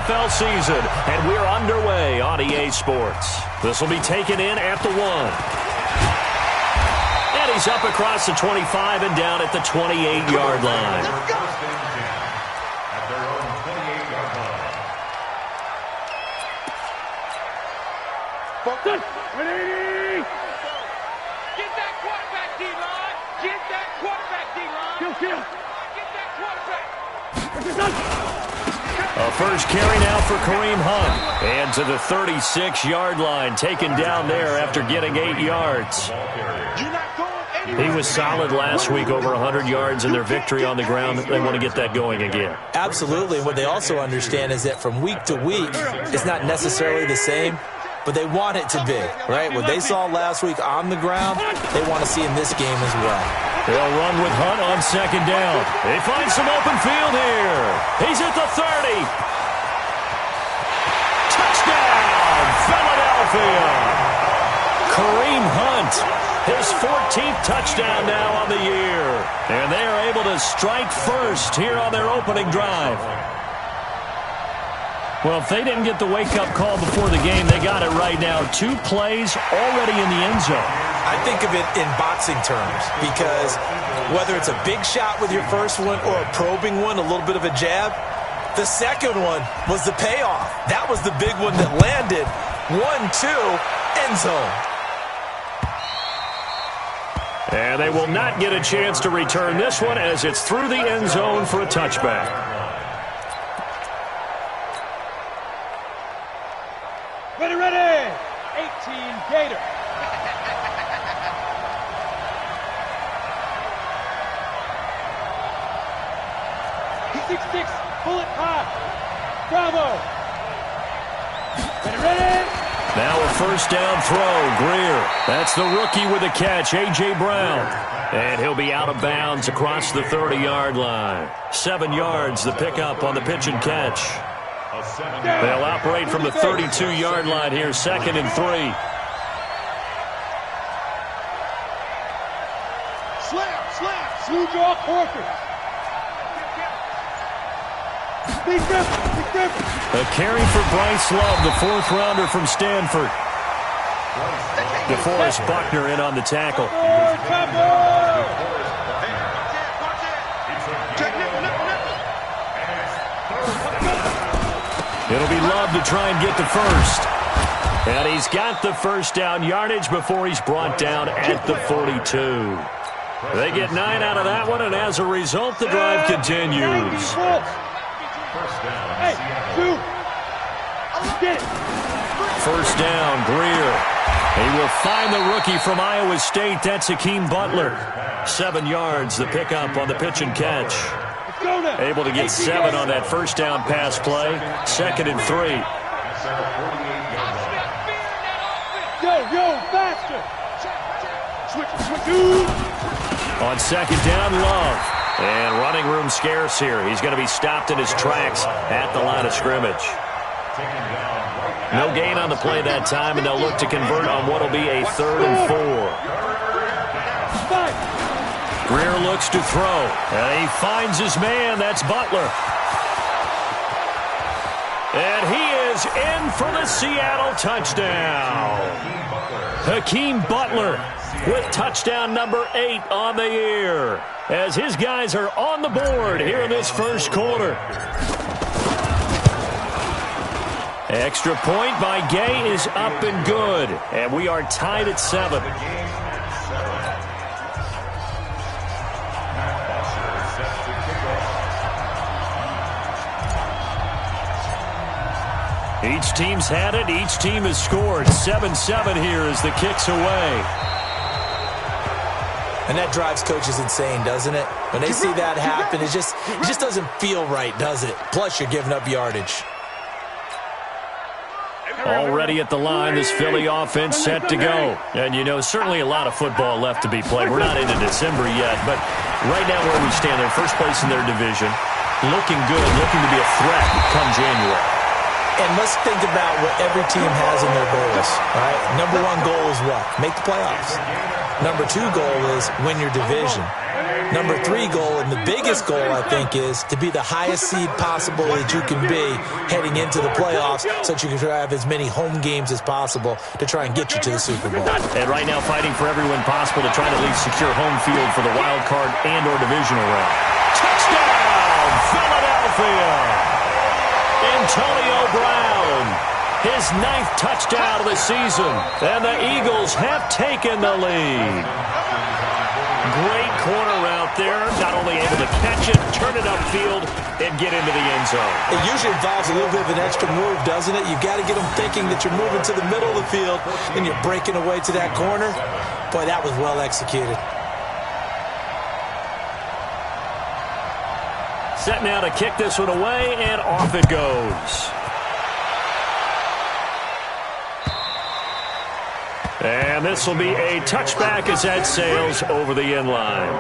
NFL season, and we're underway on EA Sports. This will be taken in at the 1. And he's up across the 25 and down at the 28-yard line. Let's go. At their own 28-yard line. Focus. Get that quarterback, D-line. Get that quarterback, D-line. Kill. Get that quarterback. A first carry now for Kareem Hunt. And to the 36-yard line, taken down there after getting 8 yards. You're not going anywhere. He was solid last week, over 100 yards in their victory on the ground. They want to get that going again. Absolutely. What they also understand is that from week to week, it's not necessarily the same, but they want it to be, right? What they saw last week on the ground, they want to see in this game as well. They'll run with Hunt on second down. They find some open field here. He's at the 30. Touchdown, Philadelphia. Kareem Hunt, his 14th touchdown now on the year. And they are able to strike first here on their opening drive. Well, if they didn't get the wake-up call before the game, they got it right now. 2 plays already in the end zone. I think of it in boxing terms because whether it's a big shot with your first one or a probing one, a little bit of a jab, the second one was the payoff. That was the big one that landed. 1-2, end zone. And they will not get a chance to return this one as it's through the end zone for a touchback. Ready. 18 Gator. Six, bullet high. Bravo. Ready. Now a first down throw, Greer. That's the rookie with the catch, A.J. Brown. And he'll be out of bounds across the 30-yard line. 7 yards, the pickup on the pitch and catch. They'll operate from the 32-yard line here, 2nd and 3. Slam. Slew draw Corker. Big rip. A carry for Bryce Love, the 4th-rounder from Stanford. DeForest Buckner in on the tackle. It'll be Love to try and get the first. And he's got the first down yardage before he's brought down at the 42. They get 9 out of that one, and as a result, the drive continues. First down, Greer. He will find the rookie from Iowa State. That's Hakeem Butler. 7 yards, the pickup on the pitch and catch. Able to get 7 on that first down pass play. 2nd and 3. Yo, faster. Switch. On second down, Love. And running room scarce here. He's going to be stopped in his tracks at the line of scrimmage. No gain on the play that time, and they'll look to convert on what will be a 3rd and 4. Greer looks to throw, and he finds his man. That's Butler. And he is in for the Seattle touchdown. Hakeem Butler with touchdown number 8 on the year, as his guys are on the board here in this first quarter. Extra point by Gay is up and good, and we are tied at 7. Each team's had it. Each team has scored. 7-7 here as the kick's away. And that drives coaches insane, doesn't it? When they see that happen, it just doesn't feel right, does it? Plus, you're giving up yardage. Already at the line, this Philly offense set to go. And, you know, certainly a lot of football left to be played. We're not into December yet, but right now where we stand, they're first place in their division. Looking good, looking to be a threat come January. And let's think about what every team has in their goals, right? Number one goal is what? Make the playoffs. Number two goal is win your division. Number three goal, and the biggest goal, I think, is to be the highest seed possible that you can be heading into the playoffs so that you can have as many home games as possible to try and get you to the Super Bowl. And right now fighting for every win possible to try to at least secure home field for the wild card and or divisional round. Touchdown, Philadelphia! Antonio Brown, his 9th touchdown of the season, and the Eagles have taken the lead. Great corner out there, not only able to catch it, turn it upfield, and get into the end zone. It usually involves a little bit of an extra move, doesn't it? You've got to get them thinking that you're moving to the middle of the field and you're breaking away to that corner. Boy, that was well executed. Set now to kick this one away, and off it goes. And this will be a touchback as that sails over the end line.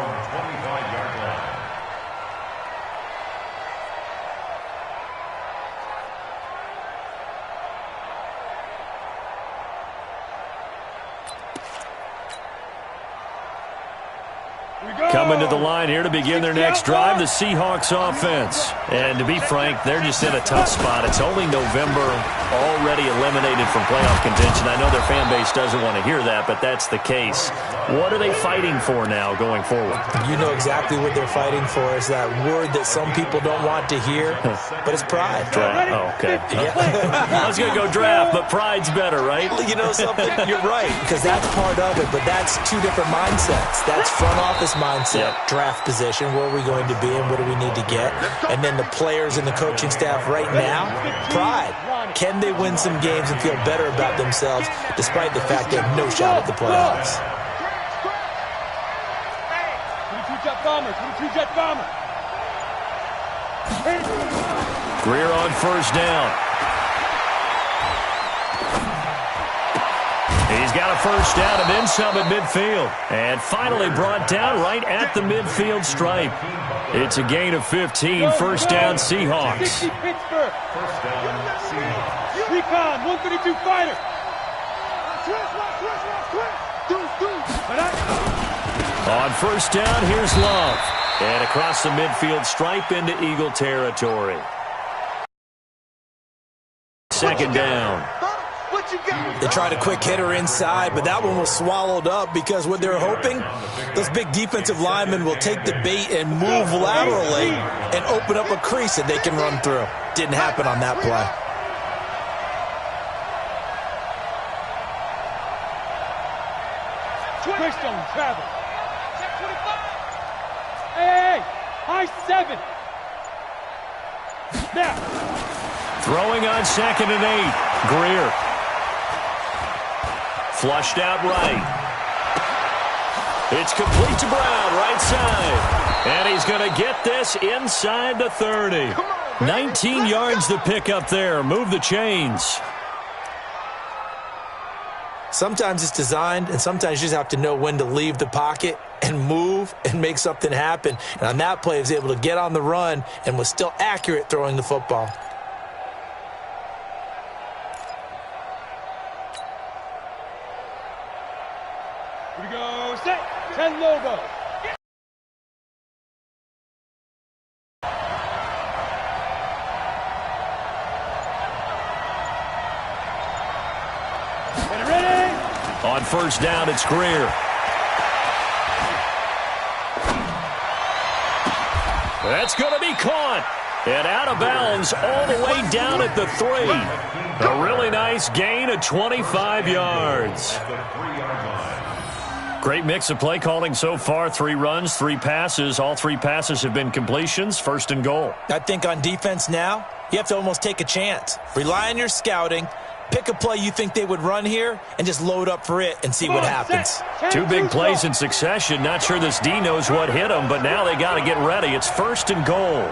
Coming to the line here to begin their next drive, the Seahawks offense. And to be frank, they're just in a tough spot. It's only November, already eliminated from playoff contention. I know their fan base doesn't want to hear that, but that's the case. What are they fighting for now going forward? You know exactly what they're fighting for. Is that word that some people don't want to hear, but it's pride. Draft. Oh, okay. Yeah. I was going to go draft, but pride's better, right? You know something? You're right, because that's part of it, but that's two different mindsets. That's front office mindset, draft position, where are we going to be and what do we need to get? And then the players and the coaching staff right now, pride. Can they win some games and feel better about themselves despite the fact they have no shot at the playoffs? 22-jet bomber, 22-jet bomber. Greer on first down. He's got a first down and then some at midfield. And finally brought down right at the midfield stripe. It's a gain of 15, first down Seahawks. 60 Pittsburgh. First down, Seahawks. Recon, 132 fighter. On first down, here's Love. And across the midfield stripe into Eagle territory. Second down. They tried a quick hitter inside, but that one was swallowed up because what they're hoping, those big defensive linemen will take the bait and move laterally and open up a crease that they can run through. Didn't happen on that play. Twist on travel. Hey, high 7. Now. Throwing on 2nd and 8. Greer. Flushed out right. It's complete to Brown, right side. And he's going to get this inside the 30. 19 yards to pick up there. Move the chains. Sometimes it's designed, and sometimes you just have to know when to leave the pocket and move and make something happen. And on that play, he was able to get on the run and was still accurate throwing the football. Here we go, set, 10 Lobo. Get ready. On first down, it's Greer. That's going to be caught. And out of bounds all the way down at the 3. A really nice gain of 25 yards. Great mix of play calling so far. 3 runs, 3 passes. All 3 passes have been completions. First and goal. I think on defense now, you have to almost take a chance. Rely on your scouting. Pick a play you think they would run here and just load up for it and see what happens. 2 big plays in succession. Not sure this D knows what hit them, but now they got to get ready. It's first and goal.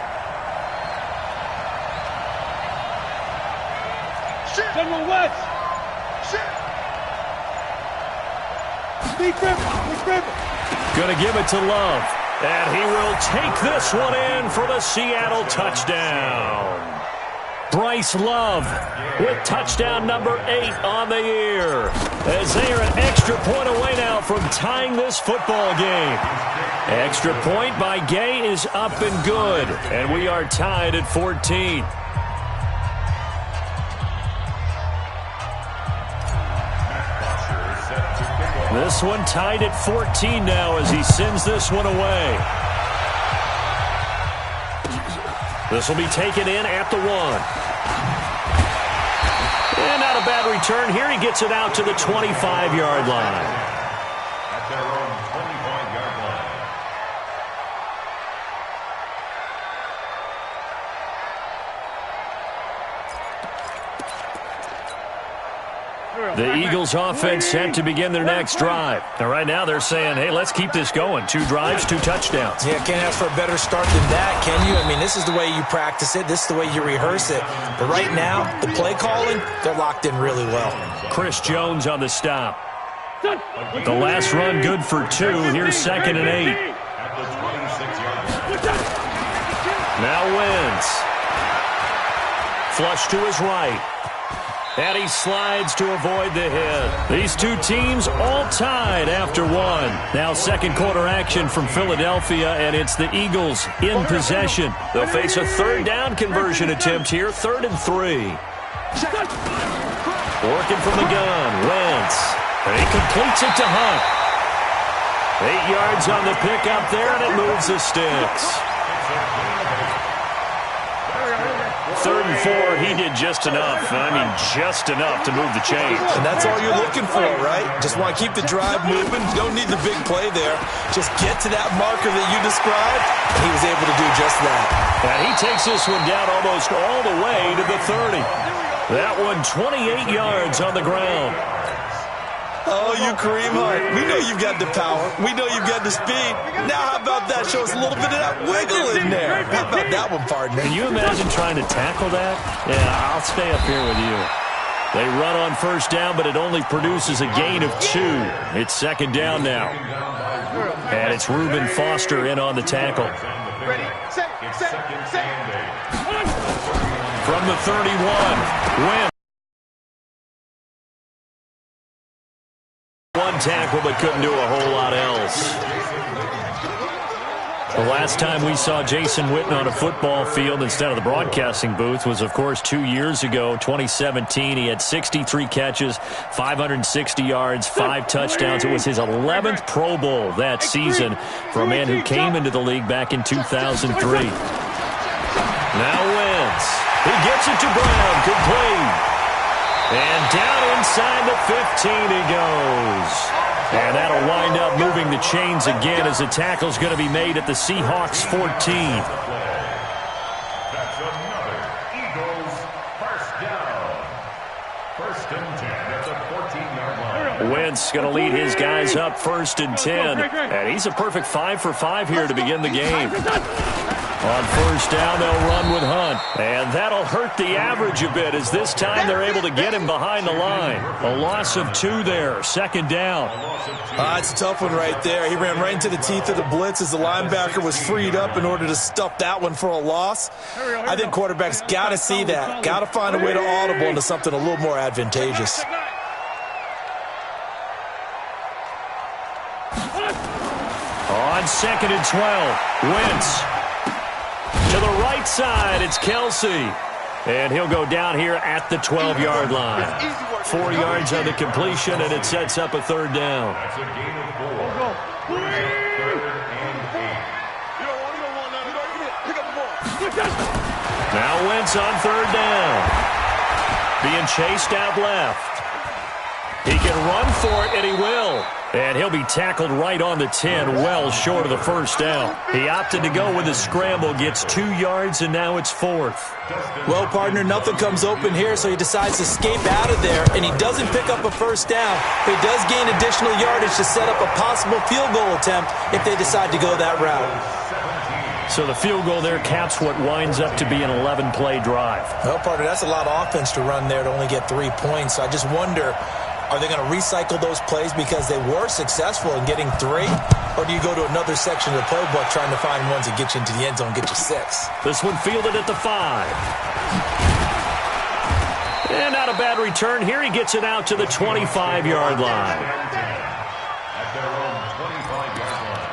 General West. Big River. Going to give it to Love. And he will take this one in for the Seattle touchdown. Bryce Love with touchdown number 8 on the year. As they are an extra point away now from tying this football game. Extra point by Gay is up and good. And we are tied at 14. This one tied at 14 now as he sends this one away. This will be taken in at the 1. And not a bad return here. He gets it out to the 25-yard line. At their own 25-yard line. The Eagles offense set to begin their next drive. And right now they're saying, hey, let's keep this going. 2 drives, 2 touchdowns. Yeah, can't ask for a better start than that, can you? I mean, this is the way you practice it. This is the way you rehearse it. But right now, the play calling, they're locked in really well. Chris Jones on the stop. The last run good for 2. Here's 2nd and 8. At the 26-yard line. Now Wentz. Flush to his right. And he slides to avoid the hit. These two teams all tied after 1. Now second quarter action from Philadelphia, and it's the Eagles in possession. They'll face a third down conversion attempt here, 3rd and 3. Working from the gun, Wentz. And he completes it to Hunt. 8 yards on the pickup there, and it moves the sticks. 3rd and 4, he did just enough. I mean, just enough to move the chains. And that's all you're looking for, right? Just want to keep the drive moving. You don't need the big play there. Just get to that marker that you described. He was able to do just that. And he takes this one down almost all the way to the 30. That one 28 yards on the ground. Oh, you Kareem Hunt. We know you've got the power. We know you've got the speed. Now how about that? Show us a little bit of that wiggle in there. How about that one, partner? Can you imagine trying to tackle that? Yeah, I'll stay up here with you. They run on first down, but it only produces a gain of 2. It's 2nd down now. And it's Reuben Foster in on the tackle. From the 31, Wentz. One tackle, but couldn't do a whole lot else. The last time we saw Jason Witten on a football field instead of the broadcasting booth was, of course, 2 years ago, 2017. He had 63 catches, 560 yards, 5 touchdowns. It was his 11th Pro Bowl that season for a man who came into the league back in 2003. Now Wentz. He gets it to Brown. Complete. And down inside the 15 he goes. And that'll wind up moving the chains again as the tackle's going to be made at the Seahawks 14. That's another Eagles first down. 1st and 10 at the 14-yard line. Wentz going to lead his guys up 1st and 10. And he's a perfect 5 for 5 here to begin the game. On first down, they'll run with Hunt. And that'll hurt the average a bit as this time they're able to get him behind the line. A loss of 2 there, 2nd down. It's a tough one right there. He ran right into the teeth of the blitz as the linebacker was freed up in order to stuff that one for a loss. I think quarterbacks got to see that. Got to find a way to audible into something a little more advantageous. On 2nd and 12, Wentz. To the right side, it's Kelsey. And he'll go down here at the 12-yard line. 4 yards on the completion, and it sets up a 3rd down. That's a gain of 4. 3rd and 8. Now Wentz on 3rd down. Being chased out left. He can run for it, and he will. And he'll be tackled right on the 10, well short of the 1st down. He opted to go with a scramble, gets 2 yards, and now it's 4th. Well, partner, nothing comes open here, so he decides to escape out of there, and he doesn't pick up a 1st down, but he does gain additional yardage to set up a possible field goal attempt if they decide to go that route. So the field goal there caps what winds up to be an 11-play drive. Well, partner, that's a lot of offense to run there to only get 3 points. So I just wonder, are they going to recycle those plays because they were successful in getting 3? Or do you go to another section of the playbook trying to find ones that get you into the end zone and get you 6? This one fielded at the 5. And not a bad return here. He gets it out to the 25-yard line. At their own 25-yard line.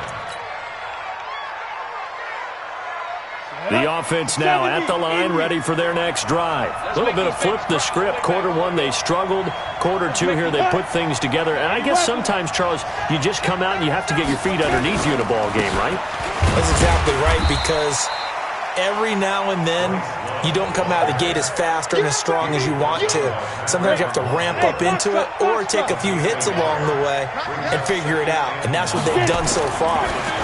The offense now at the line, ready for their next drive. A little bit of flip the script. Quarter one, they struggled. Quarter two here, they put things together. And I guess sometimes, Charles, you just come out and you have to get your feet underneath you in a ball game, right? That's exactly right, because every now and then you don't come out of the gate as fast or as strong as you want to. Sometimes you have to ramp up into it or take a few hits along the way and figure it out. And that's what they've done so far.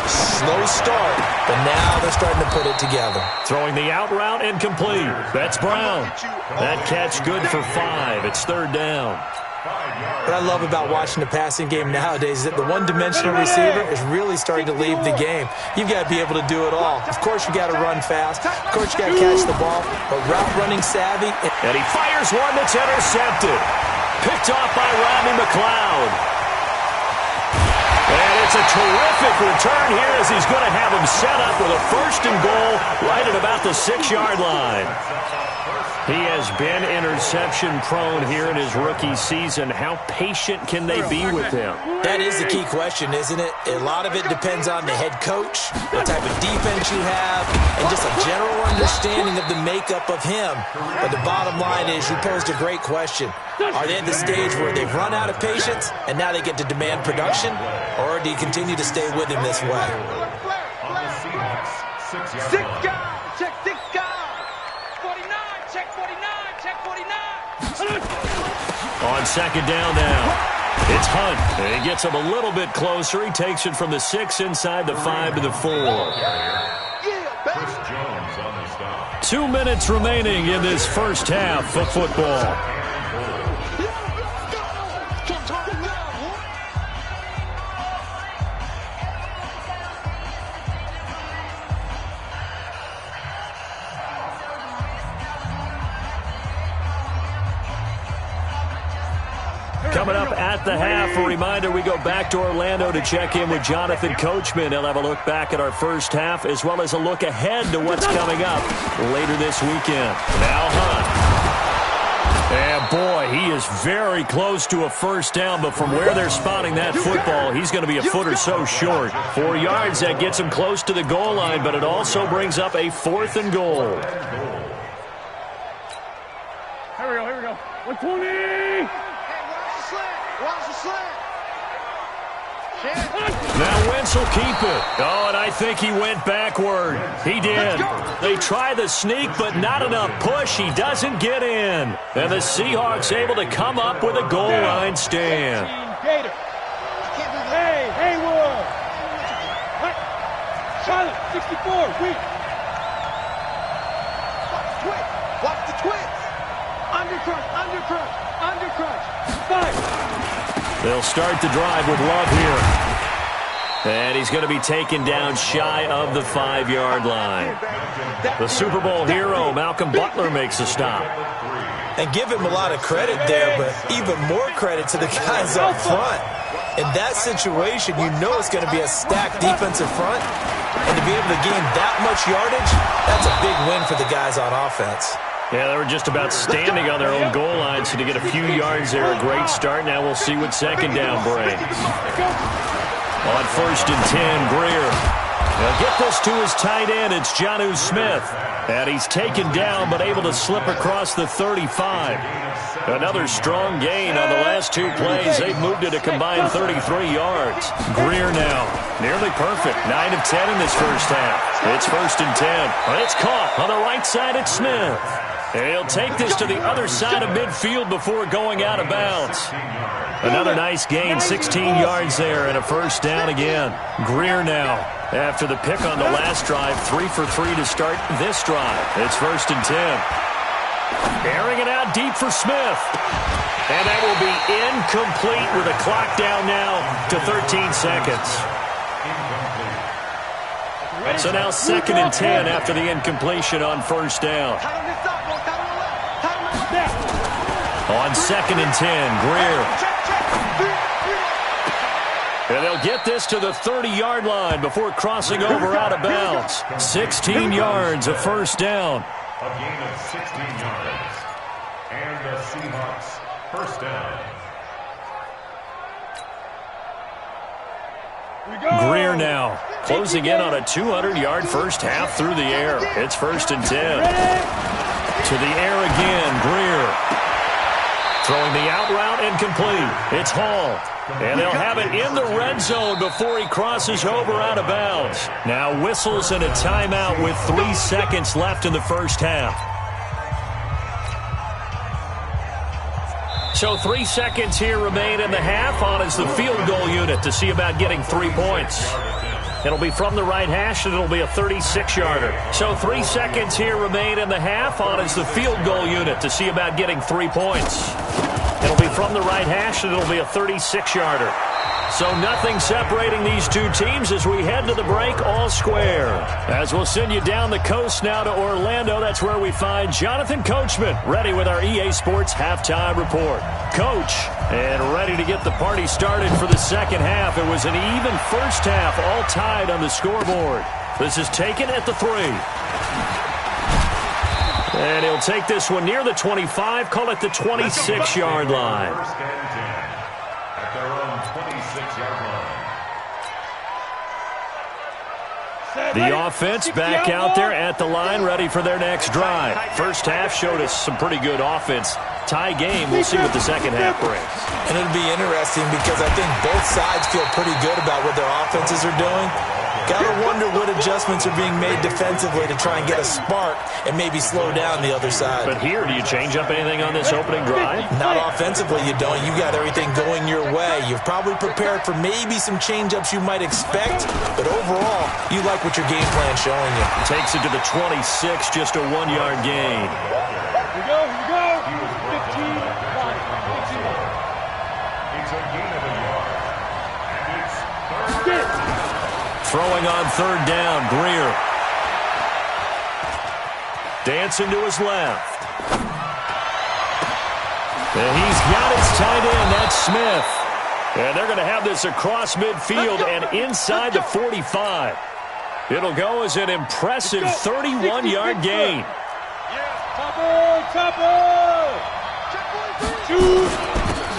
Slow start, but now they're starting to put it together. Throwing the out route incomplete. That's Brown. That catch good for 5. It's third down. What I love about watching the passing game nowadays is that the one-dimensional receiver is really starting to leave the game. You've got to be able to do it all. Of course, you got to run fast. Of course, you got to catch the ball. But route running savvy. And he fires one that's intercepted. Picked off by Rodney McLeod. And it's a terrific return here as he's going to have him set up with a first and goal right at about the 6-yard line. He has been interception-prone here in his rookie season. How patient can they be with him? That is the key question, isn't it? A lot of it depends on the head coach, what type of defense you have, and just a general understanding of the makeup of him. But the bottom line is, you posed a great question. Are they at the stage where they've run out of patience, and now they get to demand production? Or do you continue to stay with him this way? On the Seahawks, 6-yard Six line. guys. Check 6 guys. 49. Check 49. Check 49. On second down now, it's Hunt. And he gets him a little bit closer. He takes it from the 6 inside the 5 to the 4. Chris Jones on the stop. 2 minutes remaining in this first half of football. Coming up at the half, a reminder, we go back to Orlando to check in with Jonathan Coachman. He'll have a look back at our first half as well as a look ahead to what's coming up later this weekend. Now Hunt. And boy, he is very close to a first down, but from where they're spotting that football, he's going to be a foot or so short. 4 yards, that gets him close to the goal line, but it also brings up a 4th and goal. Here we go. 120. Watch the slant. Now Wentz will keep it. Oh, and I think he went backward. He did. They try the sneak, but not enough push. He doesn't get in. And the Seahawks able to come up with a goal line stand. Gator. Hey, Haywood. Charlotte, 64. Weak. Watch the twist. Undercrush. 5. They'll start the drive with Love here. And he's going to be taken down shy of the 5-yard line. The Super Bowl hero, Malcolm Butler, makes a stop. And give him a lot of credit there, but even more credit to the guys up front. In that situation, you know it's going to be a stacked defensive front. And to be able to gain that much yardage, that's a big win for the guys on offense. Yeah, they were just about standing on their own goal line, so to get a few yards there, a great start. Now we'll see what second down brings. On first and 10, Greer. Now get this to his tight end. It's Jonnu Smith. And he's taken down, but able to slip across the 35. Another strong gain on the last 2 plays. They've moved it a combined 33 yards. Greer now, nearly perfect. 9 of 10 in this first half. It's first and 10. It's caught on the right side. It's Smith. And he'll take this to the other side of midfield before going out of bounds. Another nice gain, 16 yards there, and a first down again. Greer now, after the pick on the last drive, 3 for 3 to start this drive. It's first and 10. Airing it out deep for Smith. And that will be incomplete with a clock down now to 13 seconds. So now second and 10 after the incompletion on first down. On second and 10, Greer. And they'll get this to the 30-yard line before crossing over out of bounds. 16 yards, a first down. A gain of 16 yards. And the Seahawks. First down. Greer now closing in on a 200-yard first half through the air. It's 1st and 10. To the air again, Greer. Throwing the out route incomplete. It's Hall. And they'll have it in the red zone before he crosses over out of bounds. Now whistles and a timeout with 3 seconds left in the first half. So 3 seconds here remain in the half. On is the field goal unit to see about getting 3 points. It'll be from the right hash, and it'll be a 36-yarder. So 3 seconds here remain in the half. On is the field goal unit to see about getting 3 points. It'll be from the right hash, and it'll be a 36-yarder. So nothing separating these two teams as we head to the break, all square. As we'll send you down the coast now to Orlando, that's where we find Jonathan Coachman, ready with our EA Sports Halftime Report. Coach, and ready to get the party started for the second half. It was an even first half, all tied on the scoreboard. This is taken at the 3. And he'll take this one near the 25, call it the 26-yard line. First and 10 at their own 26-yard line. The offense back out there at the line, ready for their next drive. First half showed us some pretty good offense. Tie game, we'll see what the second half brings. And it'll be interesting because I think both sides feel pretty good about what their offenses are doing. Gotta wonder what adjustments are being made defensively to try and get a spark and maybe slow down the other side. But here, do you change up anything on this opening drive? Not offensively, you don't. You got everything going your way. You've probably prepared for maybe some change-ups you might expect, but overall, you like what your game plan's showing you. Takes it to the 26, just a 1-yard gain. Here we go. 15. It's a gain of a yard. And it's third. Throwing on third down, Greer. Dancing to his left. And he's got his tight end, that's Smith. And they're going to have this across midfield and inside the 45. It'll go as an impressive 31-yard gain.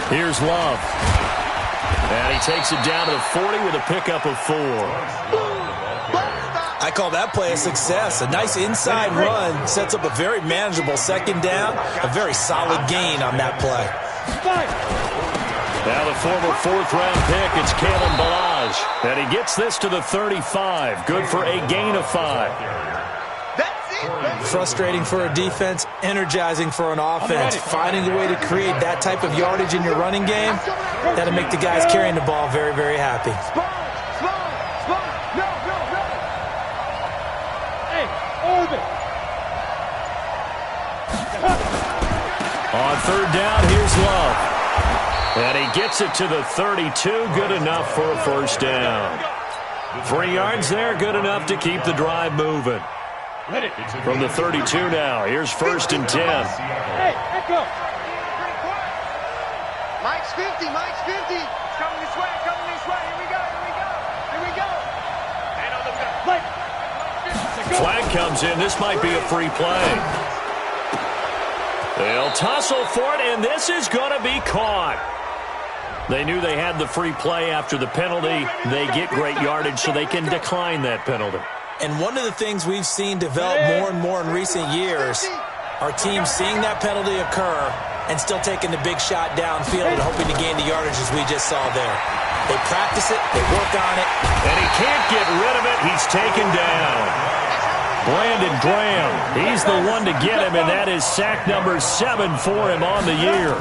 Here's Love. And he takes it down to the 40 with a pickup of 4. I call that play a success. A nice inside run sets up a very manageable second down. A very solid gain on that play. Now the former 4th-round pick, it's Kalen Ballage. And he gets this to the 35. Good for a gain of 5. Frustrating for a defense, energizing for an offense. Finding a way to create that type of yardage in your running game, that'll make the guys carrying the ball very, very happy. On third down, here's Love. And he gets it to the 32. Good enough for a first down. 3 yards there, good enough to keep the drive moving. From the 32 now, here's 1st and 10. Hey, echo. Mike's 50. It's coming this way. Here we go. Flag comes in. This might be a free play. They'll tussle for it, and this is going to be caught. They knew they had the free play after the penalty. They get great yardage, so they can decline that penalty. And one of the things we've seen develop more and more in recent years are teams seeing that penalty occur and still taking the big shot downfield and hoping to gain the yardage as we just saw there. They practice it, they work on it. And he can't get rid of it. He's taken down. Brandon Graham, he's the one to get him, and that is sack number 7 for him on the year.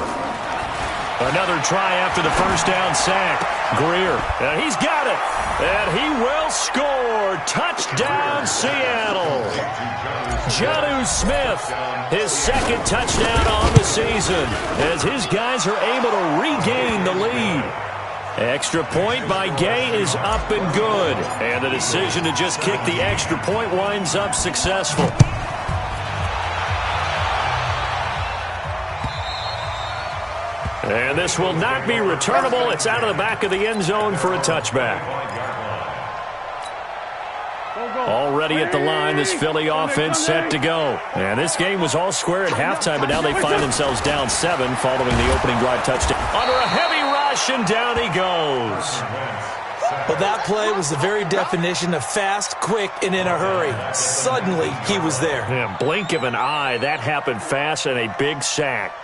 Another try after the first down sack. Greer, and he's got it. And he will score. Touchdown, Seattle. Jonnu Smith, his second touchdown on the season, as his guys are able to regain the lead. Extra point by Gay is up and good. And the decision to just kick the extra point winds up successful. And this will not be returnable. It's out of the back of the end zone for a touchback. Already ready at the line. This Philly offense set to go. And this game was all square at halftime, but now they find themselves down 7 following the opening drive touchdown. Under a heavy rush, and down he goes. Well, that play was the very definition of fast, quick, and in a hurry. Suddenly, he was there. Yeah, blink of an eye. That happened fast, and a big sack.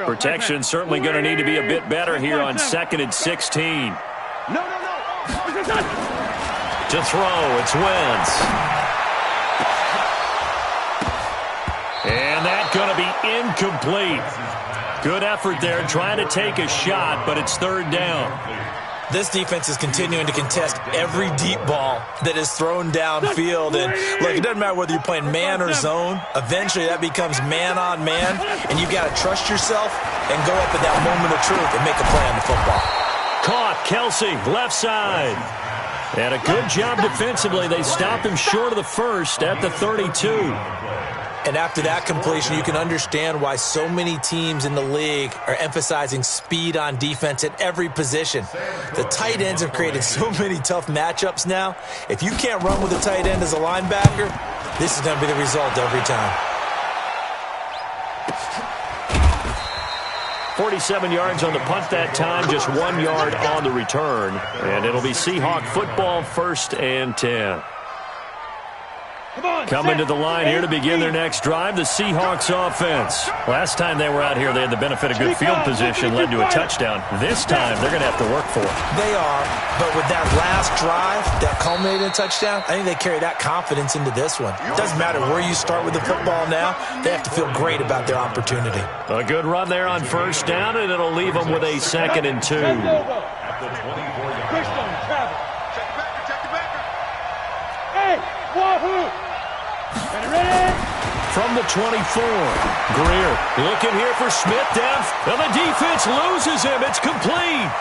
Protection certainly going to need to be a bit better here on 2nd and 16. No. To throw, it's Wentz. And that's going to be incomplete. Good effort there, trying to take a shot, but it's 3rd down. This defense is continuing to contest every deep ball that is thrown downfield. And look, it doesn't matter whether you're playing man or zone. Eventually, that becomes man on man, and you've got to trust yourself and go up at that moment of truth and make a play on the football. Caught, Kelsey, left side. And a good job defensively. They stop him short of the first at the 32. And after that completion, you can understand why so many teams in the league are emphasizing speed on defense at every position. The tight ends have created so many tough matchups now. If you can't run with a tight end as a linebacker, this is going to be the result every time. 47 yards on the punt that time, just 1 yard on the return. And it'll be Seahawk football, 1st and 10. Coming to the line here to begin their next drive, the Seahawks offense. Last time they were out here, they had the benefit of good field position, led to a touchdown. This time, they're going to have to work for it. They are, but with that last drive that culminated in a touchdown, I think they carry that confidence into this one. It doesn't matter where you start with the football now. They have to feel great about their opportunity. A good run there on 1st down, and it'll leave them with a 2nd and 2. Hey, wahoo! From the 24, Greer looking here for Smith down. And the defense loses him. It's complete.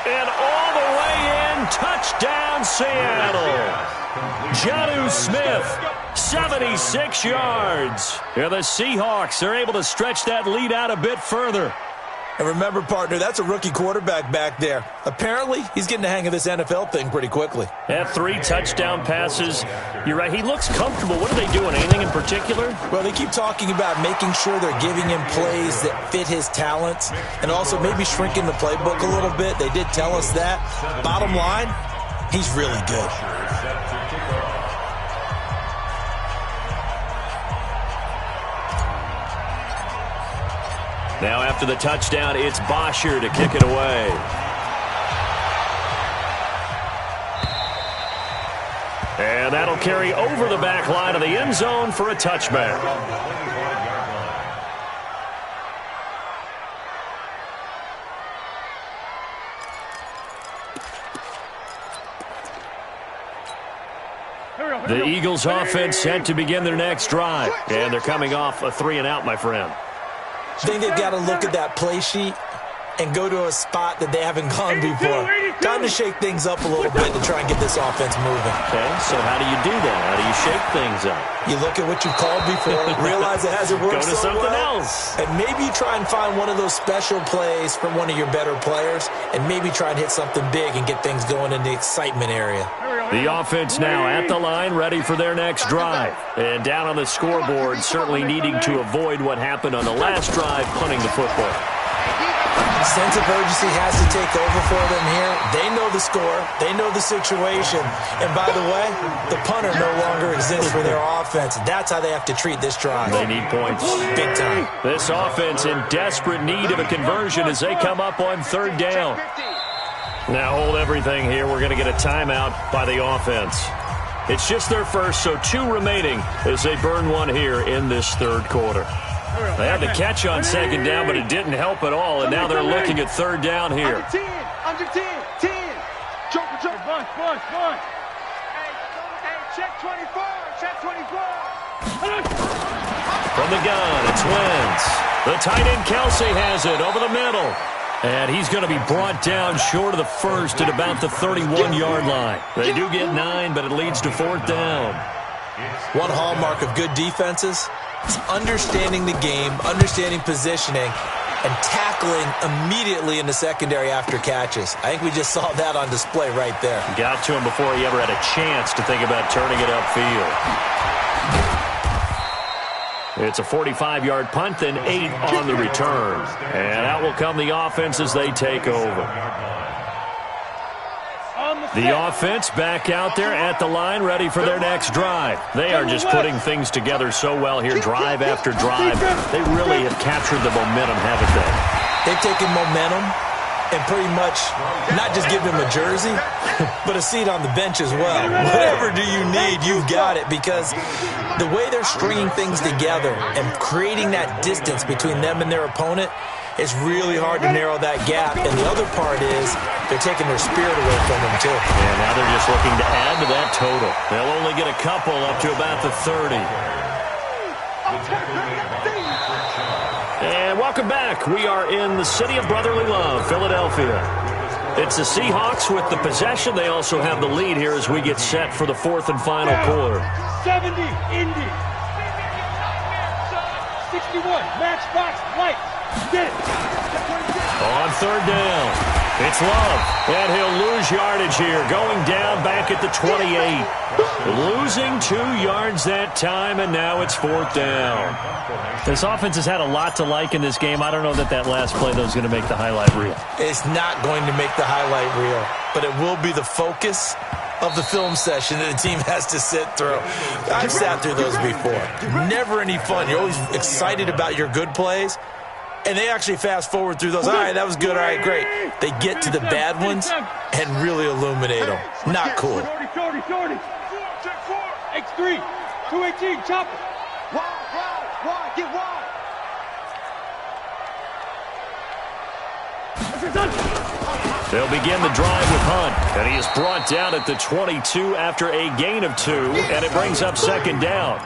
And all the way in, touchdown Seattle. Jonnu Smith, 76 yards. And the Seahawks are able to stretch that lead out a bit further. And remember, partner, that's a rookie quarterback back there. Apparently, he's getting the hang of this NFL thing pretty quickly. Had 3 touchdown passes. You're right, he looks comfortable. What are they doing, anything in particular? Well, they keep talking about making sure they're giving him plays that fit his talents and also maybe shrinking the playbook a little bit. They did tell us that. Bottom line, he's really good. Now after the touchdown, it's Bosher to kick it away. And that'll carry over the back line of the end zone for a touchback. The Eagles offense set to begin their next drive. And they're coming off a 3-and-out, my friend. I think they've got to look at that play sheet and go to a spot that they haven't gone before. Time to shake things up a little bit to try and get this offense moving. Okay, so how do you do that? How do you shake things up? You look at what you've called before, realize it hasn't worked so well. Go to something else. And maybe try and find one of those special plays from one of your better players, and maybe try and hit something big and get things going in the excitement area. The offense now at the line, ready for their next drive. And down on the scoreboard, certainly needing to avoid what happened on the last drive, punting the football. Sense of urgency has to take over for them here. They know the score. They know the situation. And by the way, the punter no longer exists for their offense. That's how they have to treat this drive. They need points. Big time. This offense in desperate need of a conversion as they come up on 3rd down. Now hold everything here. We're going to get a timeout by the offense. It's just their first, so 2 remaining as they burn one here in this 3rd quarter. They had the catch on 2nd down, but it didn't help at all, and now they're looking at 3rd down here. Under 10. Joker, bunch. Hey, check 24. From the gun, it's Wentz. The tight end Kelsey has it over the middle. And he's going to be brought down short of the first at about the 31-yard line. They do get 9, but it leads to 4th down. One hallmark of good defenses is understanding the game, understanding positioning, and tackling immediately in the secondary after catches. I think we just saw that on display right there. Got to him before he ever had a chance to think about turning it upfield. It's a 45-yard punt and 8 on the return. And out will come the offense as they take over. The offense back out there at the line, ready for their next drive. They are just putting things together so well here, drive after drive. They really have captured the momentum, haven't they? They've taken momentum and pretty much not just give him a jersey, but a seat on the bench as well. Whatever do you need, you've got it, because the way they're stringing things together and creating that distance between them and their opponent, it's really hard to narrow that gap. And the other part is they're taking their spirit away from them, too. And now they're just looking to add to that total. They'll only get a couple up to about the 30. And welcome back. We are in the city of brotherly love, Philadelphia. It's the Seahawks with the possession. They also have the lead here as we get set for the fourth and final quarter. 70, Indy. 61, matchbox, white. Get it. On third down, it's Love, and he'll lose yardage here, going down back at the 28. Losing 2 yards that time, and now it's fourth down. This offense has had a lot to like in this game. I don't know that last play, though, is going to make the highlight reel. It's not going to make the highlight reel, but it will be the focus of the film session that the team has to sit through. I've sat through those before. Never any fun. You're always excited about your good plays. And they actually fast forward through those. All right, that was good. All right, great. They get to the bad ones and really illuminate them. Not cool. Shorty. X3, 218, chop it. Wide, get wide. They'll begin the drive with Hunt, and he is brought down at the 22 after a gain of 2, and it brings up second down.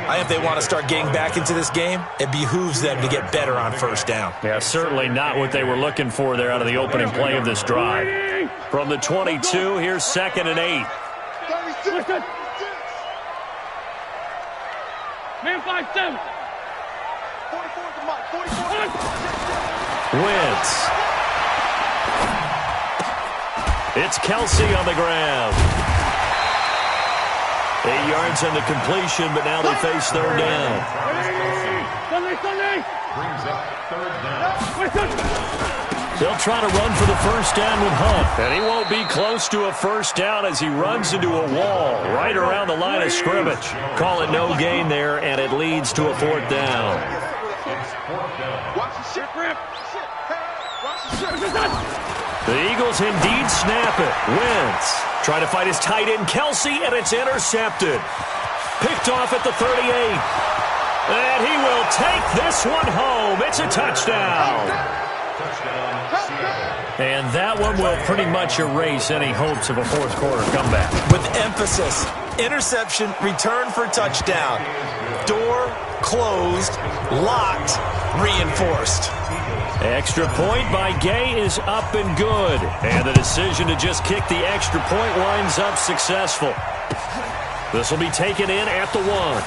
I think they want to start getting back into this game. It behooves them to get better on first down. Yeah, certainly not what they were looking for there out of the opening play of this drive. From the 22, here's second and 8. Man 5-7. Wentz. It's Kelsey on the ground. 8 yards on the completion, but now they face third down. Sunday. Brings up third down. They'll try to run for the first down with Hunt, and he won't be close to a first down as he runs into a wall right around the line of scrimmage. Call it no gain there, and it leads to a fourth down. The Eagles indeed snap it. Wentz trying to fight his tight end Kelsey, and it's intercepted. Picked off at the 38. And he will take this one home. It's a touchdown. And that one will pretty much erase any hopes of a fourth quarter comeback. With emphasis, interception, return for touchdown. Door closed, locked, reinforced. Extra point by Gay is up and good. And the decision to just kick the extra point winds up successful. This will be taken in at the 1.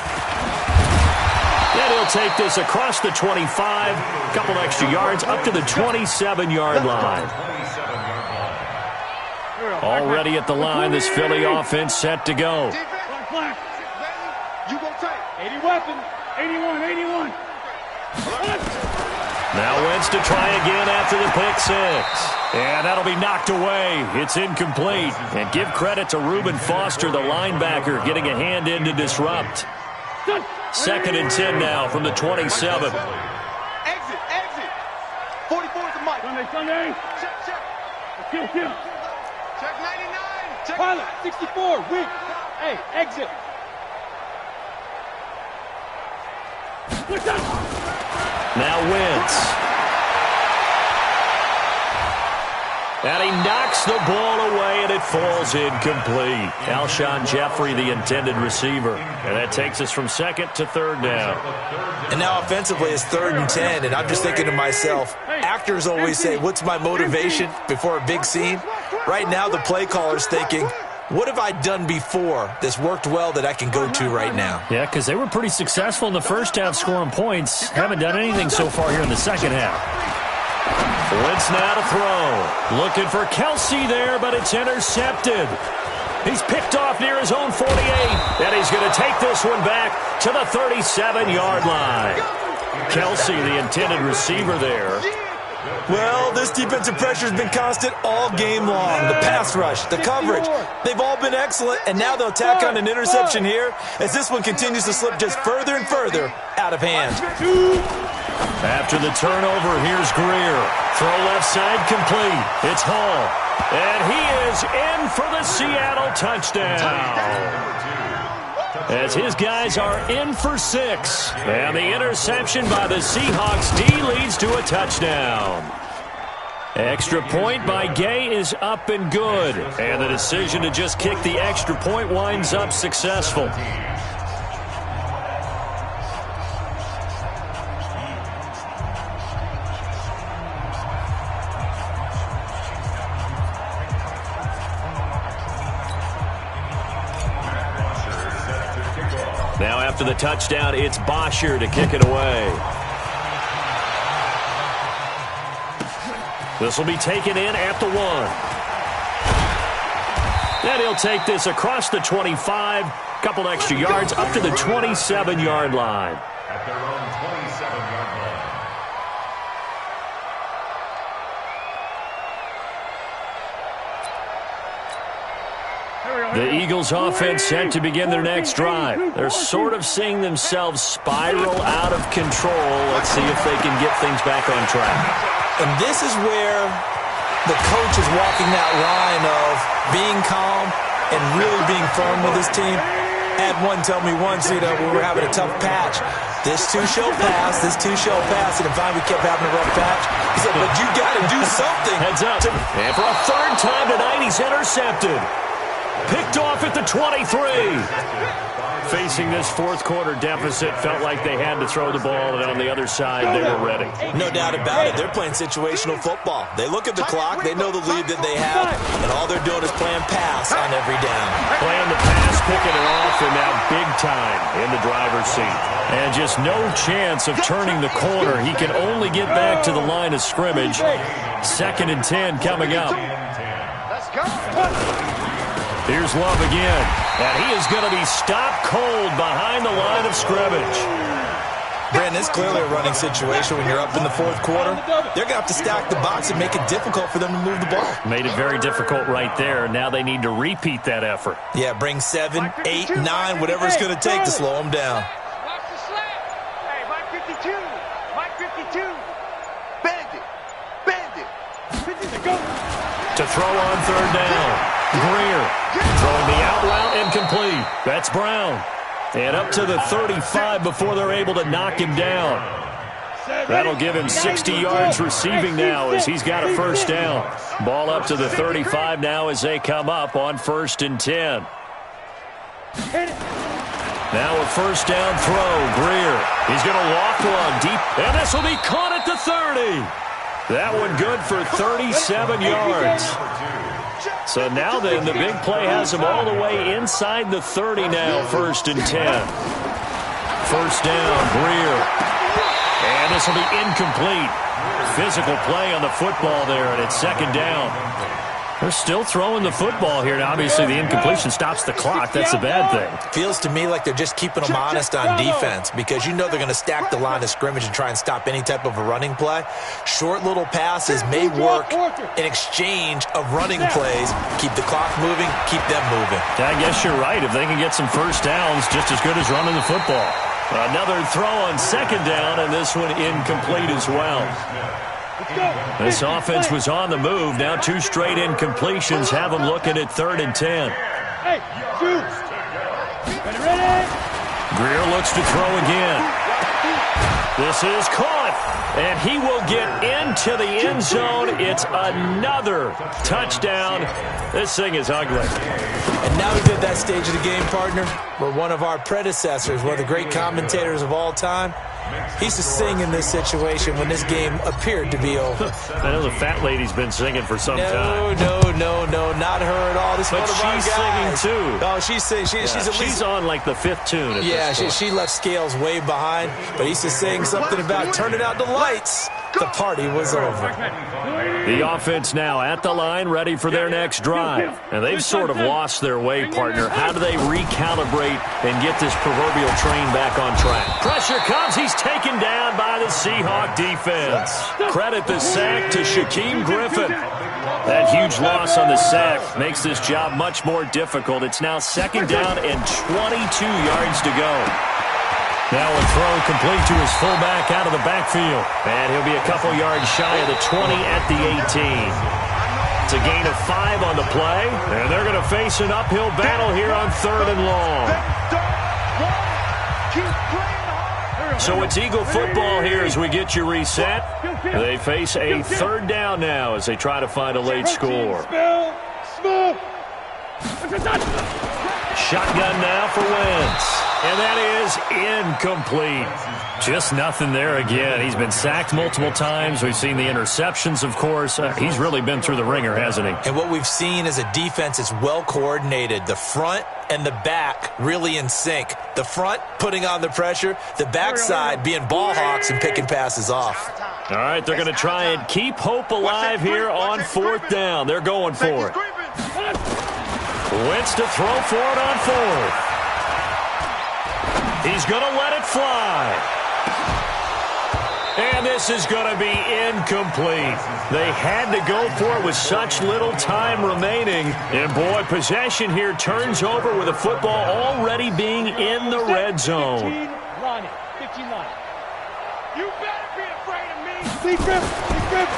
And he'll take this across the 25, a couple extra yards up to the 27-yard line. Already at the line, this Philly offense set to go. You go tight. 80 weapon. 81. Now Wentz to try again after the pick 6. And that'll be knocked away. It's incomplete. And give credit to Reuben Foster, the linebacker, getting a hand in to disrupt. Second and 10 now from the 27. Exit. 44 is the mic. Sunday. Check. Kill. Check 99. Check pilot. 64. Weak. Hey, exit. Now Wentz. And he knocks the ball away, and it falls incomplete. Alshon Jeffrey, the intended receiver. And that takes us from second to third down. And now offensively it's 3rd and 10, and I'm just thinking to myself, actors always say, what's my motivation before a big scene? Right now the play caller's thinking, what have I done before that's worked well that I can go to right now? Yeah, because they were pretty successful in the first half scoring points. Haven't done anything so far here in the second half. Wentz now to throw. Looking for Kelsey there, but it's intercepted. He's picked off near his own 48, and he's going to take this one back to the 37-yard line. Kelsey, the intended receiver there. Well, this defensive pressure has been constant all game long. The pass rush, the coverage, they've all been excellent, and now they'll tack on an interception here as this one continues to slip just further and further out of hand. After the turnover, here's Greer. Throw left side complete. It's Hall. And he is in for the Seattle touchdown. As his guys are in for 6. And the interception by the Seahawks D leads to a touchdown. Extra point by Gay is up and good. And the decision to just kick the extra point winds up successful. Now after the touchdown, it's Bosher to kick it away. This will be taken in at the 1. Then he'll take this across the 25, couple extra yards up to the 27-yard line. At their own 27-yard line. The Eagles offense set to begin their next drive. They're sort of seeing themselves spiral out of control. Let's see if they can get things back on track. And this is where the coach is walking that line of being calm and really being firm with his team. Had one tell me once, we were having a tough patch. This too shall pass, this too shall pass. And finally we kept having a rough patch. He said, but you got to do something. Heads up. And for a third time tonight, he's intercepted. Picked off at the 23. Facing this fourth quarter deficit, felt like they had to throw the ball, and on the other side, they were ready. No doubt about it. They're playing situational football. They look at the clock, they know the lead that they have, and all they're doing is playing pass on every down. Playing the pass, picking it off, and now big time in the driver's seat. And just no chance of turning the corner. He can only get back to the line of scrimmage. 2nd and 10 coming up. Let's go. Here's Love again, and he is going to be stopped cold behind the line of scrimmage. Brandon, it's clearly a running situation when you're up in the fourth quarter. They're going to have to stack the box and make it difficult for them to move the ball. Made it very difficult right there. Now they need to repeat that effort. Yeah, bring 7, 8, 9, whatever it's going to take to slow them down. Watch the slap. Hey, Mike 52. Mike 52. Bandit. Bandit. 50 to go. To throw on third down. Greer throwing the out route incomplete. That's Brown. And up to the 35 before they're able to knock him down. That'll give him 60 yards receiving now as he's got a first down. Ball up to the 35 now as they come up on 1st and 10. Now a first down throw. Greer. He's going to walk one deep. And this will be caught at the 30. That one good for 37 yards. So now then, the big play has him all the way inside the 30 now, 1st and 10. First down, Greer. And this will be incomplete. Physical play on the football there, and it's 2nd down. They're still throwing the football here. Now, obviously, the incompletion stops the clock. That's a bad thing. Feels to me like they're just keeping them honest on defense because you know they're going to stack the line of scrimmage and try and stop any type of a running play. Short little passes may work in exchange of running plays. Keep the clock moving, keep them moving. I guess you're right. If they can get some first downs, just as good as running the football. Another throw on 2nd down, and this one incomplete as well. This offense was on the move. Now 2 straight incompletions have them looking at 3rd and 10. Hey, shoot. Ready? Greer looks to throw again. This is caught, and he will get into the end zone. It's another touchdown. This thing is ugly. And now we've at that stage of the game, partner, where one of our predecessors, one of the great commentators of all time, He used to sing in this situation when this game appeared to be over. I know the fat lady's been singing for some time. No, not her at all. This But one of our she's guys. singing, too. Oh, she's singing. She's at least She's on like the 5th tune at Yeah, this point. she left Scales way behind, but he used to sing something about turning out the lights. The party was over. The offense now at the line, ready for their next drive. And they've sort of lost their way, partner. How do they recalibrate and get this proverbial train back on track? Pressure comes. He's taken down by the Seahawk defense. Credit the sack to Shaquem Griffin. That huge loss on the sack makes this job much more difficult. It's now 2nd down and 22 yards to go. Now a throw complete to his fullback out of the backfield. And he'll be a couple yards shy of the 20 at the 18. It's a gain of 5 on the play. And they're going to face an uphill battle here on 3rd and long. So it's Eagle football here as we get you reset. They face a 3rd down now as they try to find a late score. Shotgun now for Wentz. And that is incomplete. Just nothing there again. He's been sacked multiple times. We've seen the interceptions, of course. He's really been through the ringer, hasn't he? And what we've seen is a defense that's well coordinated. The front and the back really in sync. The front putting on the pressure. The backside being ball hawks and picking passes off. All right, they're going to try and keep hope alive here on 4th down. They're going for it. Wentz to throw for it on 4th. He's going to let it fly. And this is going to be incomplete. They had to go for it with such little time remaining. And, boy, possession here turns over with the football already being in the red zone. 15 line. You better be afraid of me.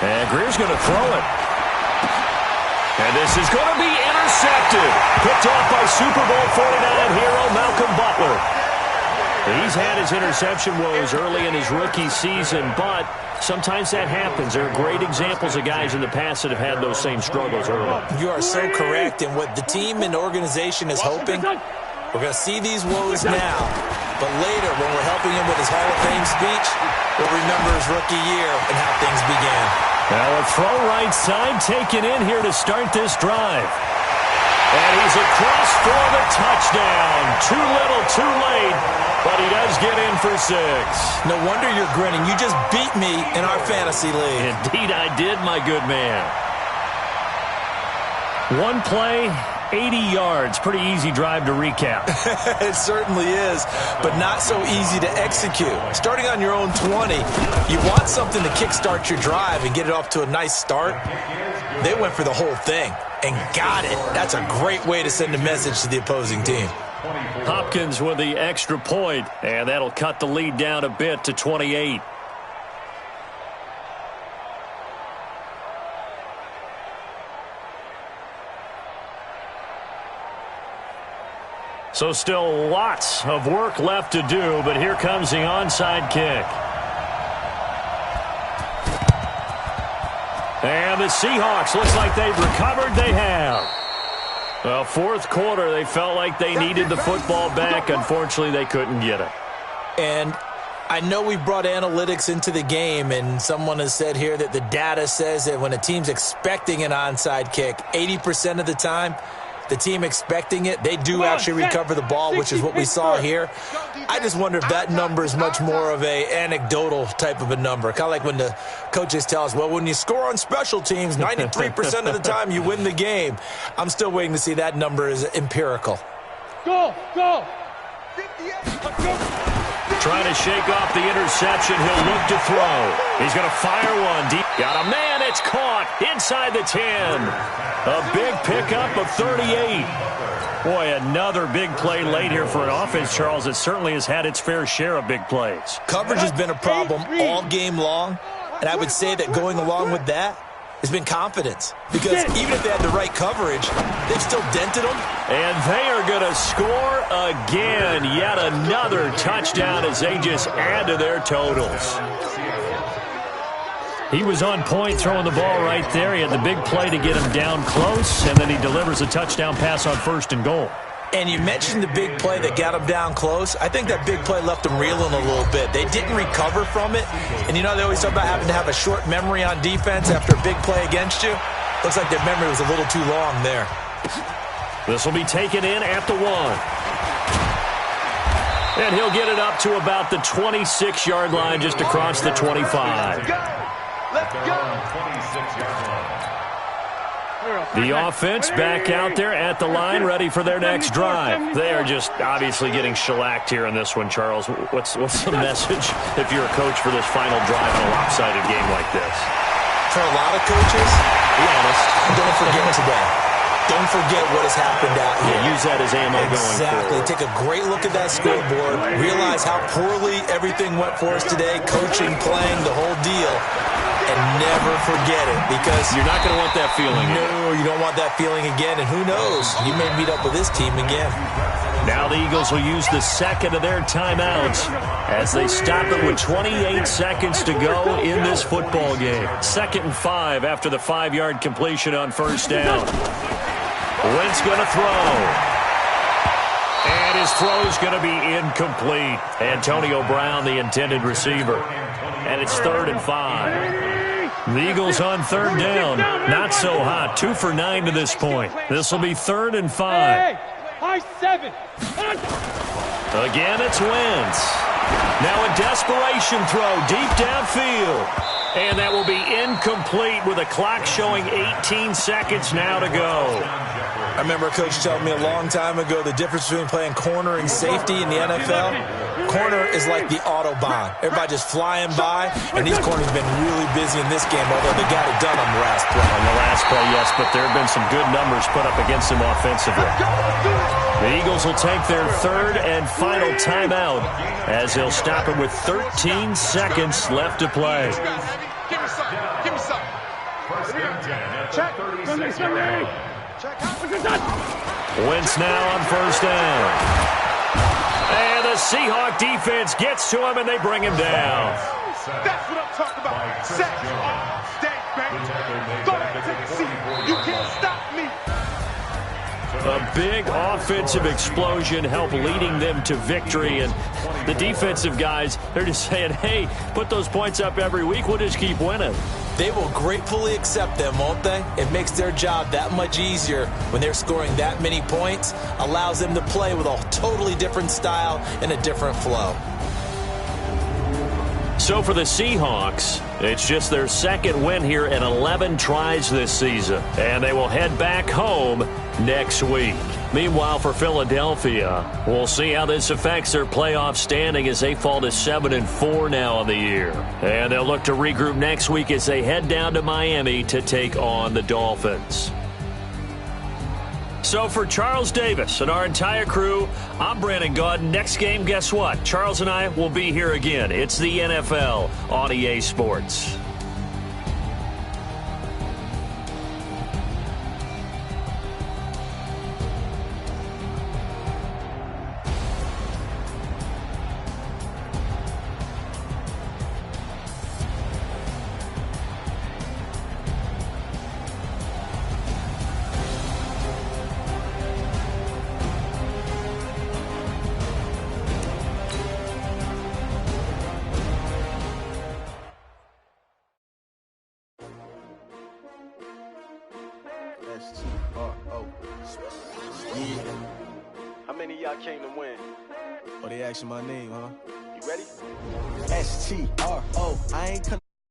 And Greer's going to throw it. And this is going to be intercepted. Picked off by Super Bowl 49 hero Malcolm Butler. He's had his interception woes early in his rookie season, but sometimes that happens. There are great examples of guys in the past that have had those same struggles early. You are so correct. And what the team and organization is hoping, we're going to see these woes now. But later, when we're helping him with his Hall of Fame speech, we'll remember his rookie year and how things began. Now a throw right side taken in here to start this drive. And he's across for the touchdown. Too little, too late, but he does get in for 6. No wonder you're grinning. You just beat me in our fantasy league. Indeed I did, my good man. One play, 80 yards. Pretty easy drive to recap. It certainly is, but not so easy to execute. Starting on your own 20, you want something to kickstart your drive and get it off to a nice start. They went for the whole thing and got it. That's a great way to send a message to the opposing team. Hopkins with the extra point, and that'll cut the lead down a bit to 28. So still lots of work left to do, but here comes the onside kick. And the Seahawks, looks like they've recovered. They have. Well, 4th quarter, they felt like they needed the football back. Unfortunately, they couldn't get it. And I know we brought analytics into the game, and someone has said here that the data says that when a team's expecting an onside kick, 80% of the time, the team expecting it, they do actually recover the ball, which is what we saw here. I just wonder if that number is much more of a anecdotal type of a number. Kind of like when the coaches tell us, well, when you score on special teams, 93% of the time you win the game. I'm still waiting to see that number is empirical. Go! Trying to shake off the interception. He'll look to throw. He's going to fire one deep. Got a man. It's caught inside the 10. A big pickup of 38. Boy, another big play late here for an offense, Charles, that certainly has had its fair share of big plays. Coverage has been a problem all game long, and I would say that going along with that has been confidence. Because even if they had the right coverage, they've still dented them. And they are going to score again. Yet another touchdown as they just add to their totals. He was on point throwing the ball right there. He had the big play to get him down close, and then he delivers a touchdown pass on 1st and goal. And you mentioned the big play that got them down close. I think that big play left them reeling a little bit. They didn't recover from it. And, you know, they always talk about having to have a short memory on defense after a big play against you. Looks like their memory was a little too long there. This will be taken in at the 1. And he'll get it up to about the 26-yard line, just across the 25. Let's go. 26-yard line. The offense back out there at the line, ready for their next drive. They are just obviously getting shellacked here in this one, Charles. What's the message if you're a coach for this final drive in a lopsided game like this? For a lot of coaches, be honest, don't forget today. Don't forget what has happened out here. Yeah, use that as ammo going forward. Exactly. Take a great look at that scoreboard. Realize how poorly everything went for us today. Coaching, playing, the whole deal. And never forget it, because you're not going to want that feeling again. No, you don't want that feeling again. And who knows? You may meet up with this team again. Now the Eagles will use the second of their timeouts as they stop it with 28 seconds to go in this football game. 2nd and 5 after the 5-yard completion on first down. Wentz going to throw. And his throw is going to be incomplete. Antonio Brown, the intended receiver. And it's 3rd and 5. The Eagles on 3rd down. Not so hot. 2 for 9 to this point. This will be 3rd and 5. High 7. Again, it's Wentz. Now a desperation throw deep downfield. And that will be incomplete with a clock showing 18 seconds now to go. I remember a coach telling me a long time ago the difference between playing corner and safety in the NFL. Corner is like the Autobahn. Everybody just flying by, and these corners have been really busy in this game, although they got it done on the last play. On the last play, yes, but there have been some good numbers put up against them offensively. The Eagles will take their 3rd and final timeout as they'll stop it with 13 seconds left to play. Give me some. Give me some. First and 10 at the Check. 36-yard line. Wentz now on first down. And the Seahawk defense gets to him, and they bring him down. That's what I'm talking about. Set on stage, baby. Go ahead, take a seat. You can't stop me. A big offensive explosion helped leading them to victory, and the defensive guys, they're just saying, hey, put those points up every week, we'll just keep winning. They will gratefully accept them, won't they? It makes their job that much easier when they're scoring that many points, allows them to play with a totally different style and a different flow. So for the Seahawks, it's just their 2nd win here in 11 tries this season, and they will head back home next week. Meanwhile, for Philadelphia, we'll see how this affects their playoff standing as they fall to 7-4 now on the year. And they'll look to regroup next week as they head down to Miami to take on the Dolphins. So for Charles Davis and our entire crew, I'm Brandon Gaudin. Next game, guess what? Charles and I will be here again. It's the NFL on EA Sports. S-T-R-O. Yeah. How many of y'all came to win? Oh, they asking my name, huh? You ready? S-T-R-O. I ain't